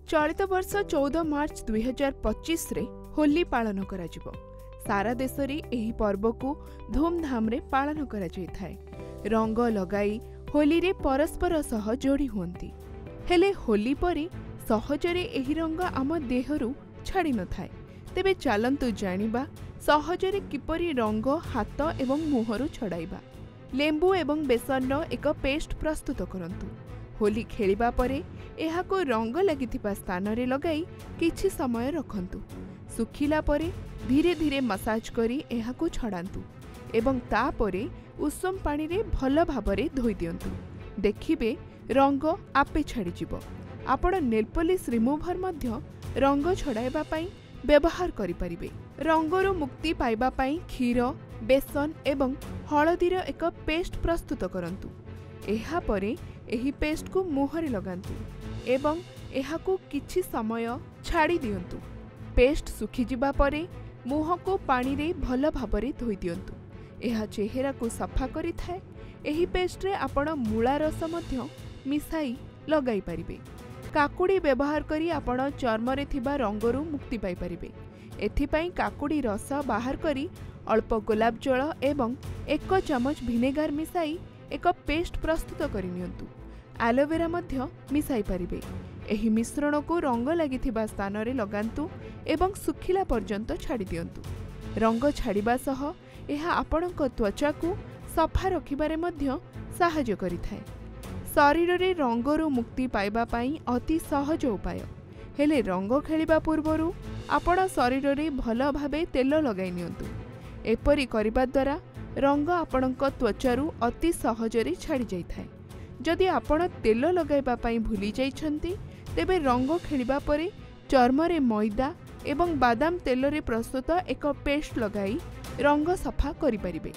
चलित वर्ष 14 मार्च 2025 रे होली पालन करा जिवो। सारा देश रे एही पर्व को धूमधाम रे पालन करा जायथाय। रंग लगाई होली रे परस्पर सह जोड़ी हुंती। हेले होली परे सहजरे एही रंग आम देहरु छाड़ी न थाए। तेबे चलंतु जानिबा सहजरे किपरि रंग हाथ एवं मुहरु छड़ाइबा। लेंबू एवं बेसन एक पेस्ट प्रस्तुत करंतु। होली खेलिबा परे एहाको रंग लागिथिबा स्थान रे लगाई किछि समय रखंतु। सुखिला परे धीरे धीरे मसाज करी एहाको छड़ांतु एवं ता परे उषम पानी रे भल भाबरे धोई दियंतु। देखिबे रंग आपे छाड़ी जिवो। आपण नेल पॉलिश रिमूभर मध्य रंग छड़ाइबा पई व्यवहार करि परिबे। रंगरु मुक्ति पाइबा पई क्षीर, बेसन एवं हळदीर एक पेस्ट प्रस्तुत करंतु। एहा परे एही पेस्ट को मुहरे लगांतु एवं एहाको किछि समय छाड़ी दियंतु। पेस्ट सुखी जिबा परे मुह को पानी रे भल भाबरे धोई दियंतु। एहा चेहरा को सफा करि थाए। एही पेस्ट रे आपण मूला रस मध्य मिसाई लगाई परिबे। काकुड़ी व्यवहार करी आपण चर्म रे थिबा रंगरु मुक्ति पाई परिबे। एथिपाई काकुड़ी रस बाहर करी अल्प गोलाप जल एवं 1 चमच भिनेगार मिसाई एक पेस्ट प्रस्तुत करि नियंतु। एलोवेरा मध्य मिसाई परिबे। एही मिश्रण को रंग लागिथिबा स्थान रे लगांतु एवं सुखिला पर्यंत छाड़ी दियंतु। रंग छाड़िबा सह एहा आपणक त्वचा को सफा रखिबारे मध्य सहाय्य करिथाय। शरीर रे रंगरु मुक्ति पाइबा पई अति सहज उपाय। हेले रंग खेलिबा पूर्वरु आपण शरीर रे भल भाबे तेल लगाई नियंतु। एपरि करिबा द्वारा रंग आपणक त्वचारु अति सहजरे छाड़ी जाइथाय। जदि आपण तेल लगाइबा पई भूली जाइछंती तेबे रंग खेलिबा परे चर्म रे मैदा एवं बादाम तेल रे प्रस्तुत एक पेस्ट लगाई रंग सफा करि परिबे।